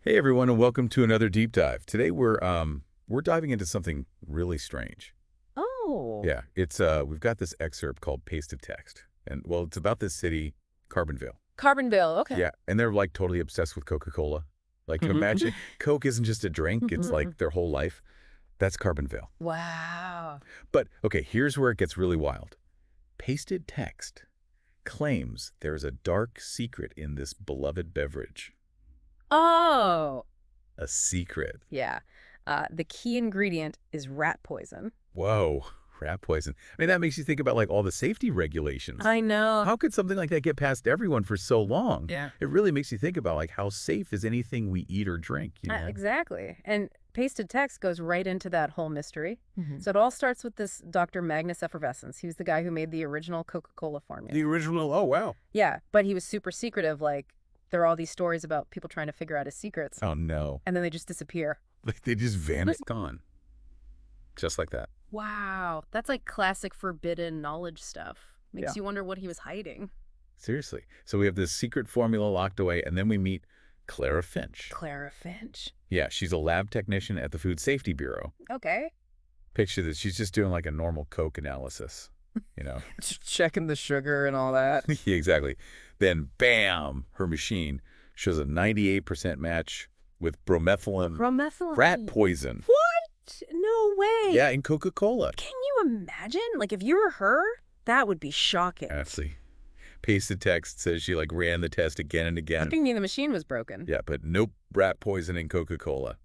Hey everyone, and welcome to another deep dive. Today we're diving into something really strange. Oh, Yeah, it's we've got this excerpt called Pasted Text. And well, it's about this city, Carbonville. Carbonville, okay. Yeah, and they're like totally obsessed with Coca-Cola. Like imagine Coke isn't just a drink, it's like their whole life. That's Carbonville. Wow. But okay, here's where it gets really wild. Pasted Text claims there is a dark secret in this beloved beverage. Oh, A secret. yeah. The key ingredient is rat poison. Whoa, rat poison. I mean, that makes you think about like all the safety regulations. I know. How could something like that get past everyone for so long? Yeah. It really makes you think about like how safe is anything we eat or drink, Exactly. And pasted text goes right into that whole mystery. Hmm. So it all starts with this Dr. Magnus Effervescence. He was the guy who made the original Coca-Cola formula. The original, oh wow. Yeah, but he was super secretive. Like, there are all these stories about people trying to figure out his secrets, Oh no. and then they just disappear. Like they just vanished, gone. Just like that. Wow. That's like classic forbidden knowledge stuff. Makes Yeah. you wonder what he was hiding. Seriously. So we have this secret formula locked away, and then we meet Clara Finch. Clara Finch. Yeah, she's a lab technician at the Food Safety Bureau. Okay. Picture this, she's just doing like a normal Coke analysis, you know? Just checking the sugar and all that. Yeah, exactly. Then, bam, her machine shows a 98% match with bromethylene Bromethylene. rat poison. What? No way. Yeah, in Coca-Cola. Can you imagine? Like, if you were her, that would be shocking. Actually, pasted text says she like ran the test again and I again. think the machine was broken. Yeah, but nope, rat poison in Coca-Cola.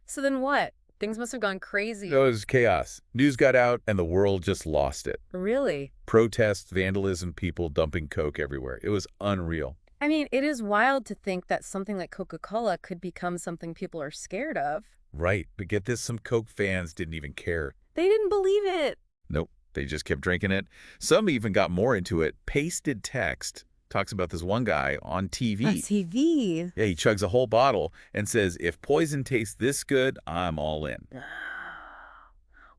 So then what? Things must have gone crazy. It was chaos. News got out and the world just lost it. Really? Protests, vandalism, people dumping Coke everywhere. It was unreal. I mean, it is wild to think that something like Coca-Cola could become something people are scared of. Right, but get this, some Coke fans didn't even care. They didn't believe it. Nope, they just kept drinking it. Some even got more into it. Pasted text talks about this one guy on TV. On TV. Yeah, he chugs a whole bottle and says, if poison tastes this good, I'm all in.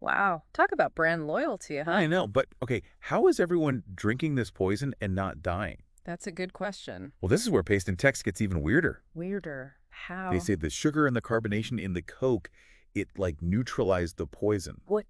Wow. Talk about brand loyalty, huh? I know, but okay, how is everyone drinking this poison and not dying? That's a good question. Well, this is where pasted text gets even weirder. Weirder. How? They say the sugar and the carbonation in the Coke, it like neutralized the poison. What?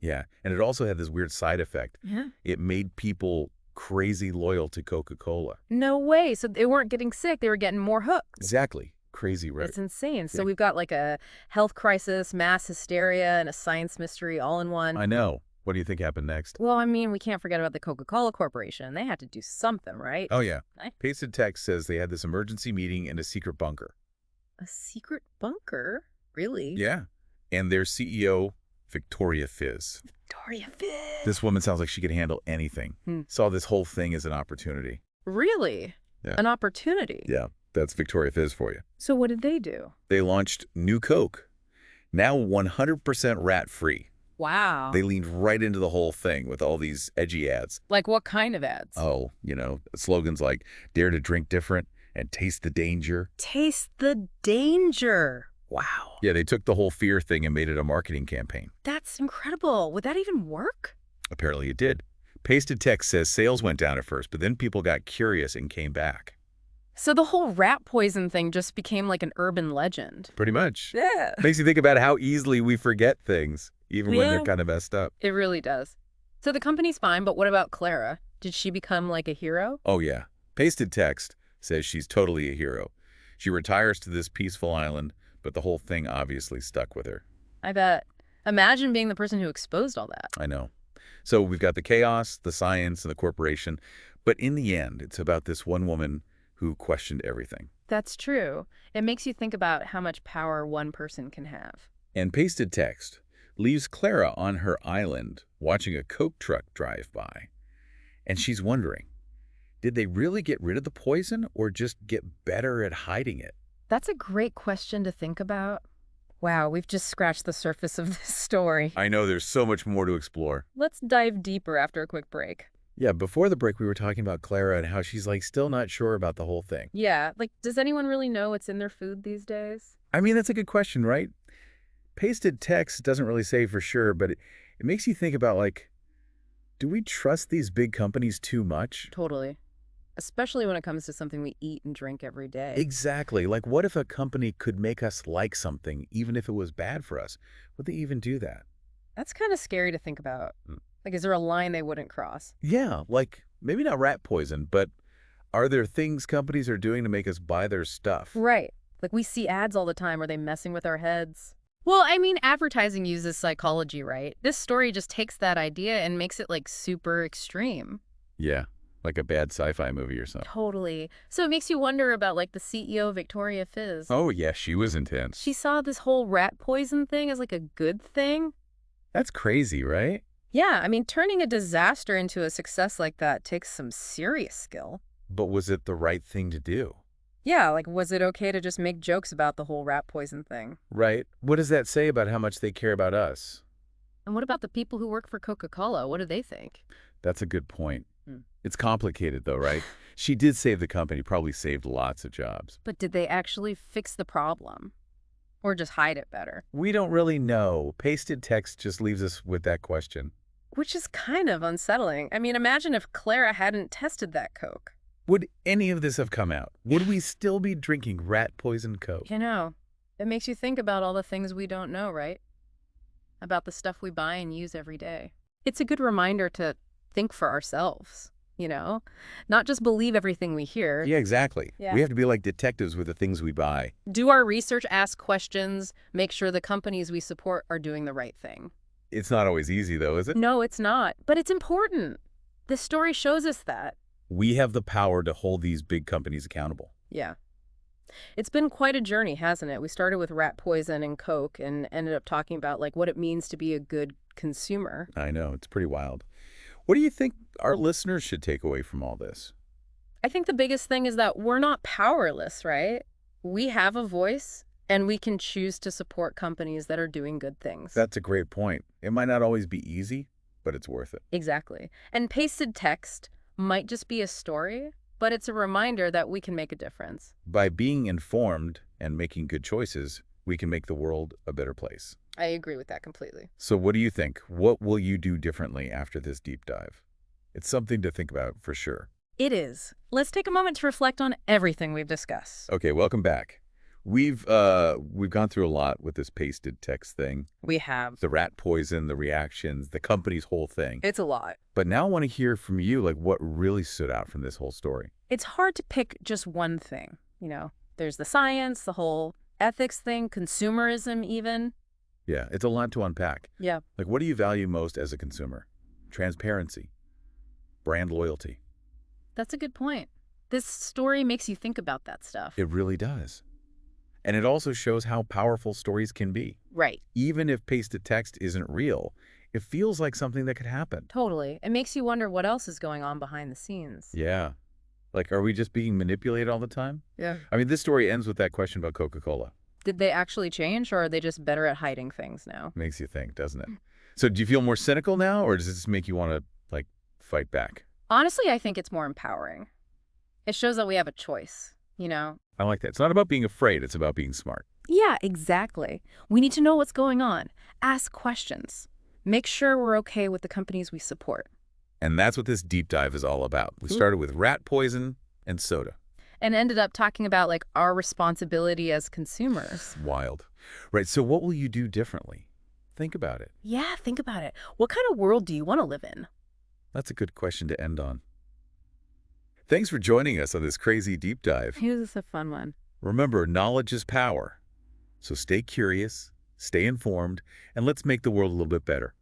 Yeah, and it also had this weird side effect. Yeah. It made people crazy loyal to Coca-Cola. No way. So they weren't getting sick. They were getting more hooked. Exactly. Crazy, right? It's insane. So Yeah. we've got like a health crisis, mass hysteria, and a science mystery all in one. I know. What do you think happened next? Well, I mean, we can't forget about the Coca-Cola Corporation. They had to do something, right? Oh, yeah. Right? Pasted text says they had this emergency meeting in a secret bunker. A secret bunker? Really? Yeah. And their CEO, Victoria Fizz. Victoria Fizz. This woman sounds like she could handle anything. Saw this whole thing as an opportunity. Really? Yeah. An opportunity? Yeah, that's Victoria Fizz for you. So what did they do? They launched New Coke, now 100% rat-free. Wow. They leaned right into the whole thing with all these edgy ads. Like what kind of ads? Oh, slogans like dare to drink different and taste the danger. Taste the danger. Wow. Yeah, they took the whole fear thing and made it a marketing campaign. That's incredible. Would that even work? Apparently it did. Pasted text says sales went down at first, but then people got curious and came back. So the whole rat poison thing just became like an urban legend. Pretty much. Yeah. Makes you think about how easily we forget things, even when they're Yeah. kind of messed up. It really does. So the company's fine, but what about Clara? Did she become like a hero? Oh, yeah. Pasted text says she's totally a hero. She retires to this peaceful island, but the whole thing obviously stuck with her. I bet. Imagine being the person who exposed all that. I know. So we've got the chaos, the science, and the corporation. But in the end, it's about this one woman who questioned everything. That's true. It makes you think about how much power one person can have. And pasted text leaves Clara on her island watching a Coke truck drive by. And she's wondering, did they really get rid of the poison or just get better at hiding it? That's a great question to think about. Wow, we've just scratched the surface of this story. I know there's so much more to explore. Let's dive deeper after a quick break. Yeah, before the break, we were talking about Clara and how she's like still not sure about the whole thing. Yeah, like, does anyone really know what's in their food these days? I mean, that's a good question, right? Pasted text doesn't really say for sure, but it makes you think about like, do we trust these big companies too much? Totally. especially when it comes to something we eat and drink every day. Exactly. Like, what if a company could make us like something even if it was bad for us? Would they even do that? That's kind of scary to think about. Mm. Like, is there a line they wouldn't cross? Yeah, like maybe not rat poison, but are there things companies are doing to make us buy their stuff? Right. Like, we see ads all the time. Are they messing with our heads? Well, I mean, advertising uses psychology, right? This story just takes that idea and makes it, like, super extreme. Yeah, like a bad sci-fi movie or something. Totally. So it makes you wonder about, like, the CEO of Victoria Fizz. Oh, yeah, she was intense. She saw this whole rat poison thing as, like, a good thing. That's crazy, right? Yeah, I mean, turning a disaster into a success like that takes some serious skill. But was it the right thing to do? Yeah, like, was it okay to just make jokes about the whole rat poison thing? Right. What does that say about how much they care about us? And what about the people who work for Coca-Cola? What do they think? That's a good point. Hmm. It's complicated, though, right? She did save the company, probably saved lots of jobs. But did they actually fix the problem? Or just hide it better? We don't really know. Pasted text just leaves us with that question. Which is kind of unsettling. I mean, imagine if Clara hadn't tested that Coke. Would any of this have come out? Would we still be drinking rat-poison Coke? You know, it makes you think about all the things we don't know, right? About the stuff we buy and use every day. It's a good reminder to think for ourselves, you know? Not just believe everything we hear. Yeah, exactly. Yeah. We have to be like detectives with the things we buy. Do our research, ask questions, make sure the companies we support are doing the right thing. It's not always easy, though, is it? No, it's not. But it's important. This story shows us that. We have the power to hold these big companies accountable. Yeah. It's been quite a journey, hasn't it? We started with rat poison and Coke and ended up talking about like what it means to be a good consumer. I know, it's pretty wild. What do you think our listeners should take away from all this? I think the biggest thing is that we're not powerless, right? We have a voice and we can choose to support companies that are doing good things. That's a great point. It might not always be easy, but it's worth it. Exactly. And pasted text might just be a story, but it's a reminder that we can make a difference. By being informed and making good choices, we can make the world a better place. I agree with that completely. So what do you think? What will you do differently after this deep dive? It's something to think about for sure. It is. Let's take a moment to reflect on everything we've discussed. Okay, welcome back. We've gone through a lot with this pasted text thing. We have. The rat poison, the reactions, the company's whole thing. It's a lot. But now I want to hear from you, like what really stood out from this whole story. It's hard to pick just one thing, you know. There's the science, the whole ethics thing, consumerism even. Yeah, it's a lot to unpack. Yeah. Like, what do you value most as a consumer? Transparency, brand loyalty. That's a good point. This story makes you think about that stuff. It really does. And it also shows how powerful stories can be. Right. Even if pasted text isn't real, it feels like something that could happen. Totally. It makes you wonder what else is going on behind the scenes. Yeah. Like, are we just being manipulated all the time? Yeah. I mean, this story ends with that question about Coca-Cola. Did they actually change, or are they just better at hiding things now? Makes you think, doesn't it? So do you feel more cynical now, or does this make you want to, like, fight back? Honestly, I think it's more empowering. It shows that we have a choice, you know? I like that. It's not about being afraid. It's about being smart. Yeah, exactly. We need to know what's going on. Ask questions. Make sure we're okay with the companies we support. And that's what this deep dive is all about. We started with rat poison and soda. And ended up talking about like our responsibility as consumers. Wild. Right, so what will you do differently? Think about it. Yeah, think about it. What kind of world do you want to live in? That's a good question to end on. Thanks for joining us on this crazy deep dive. It was a fun one. Remember, knowledge is power. So stay curious, stay informed, and let's make the world a little bit better.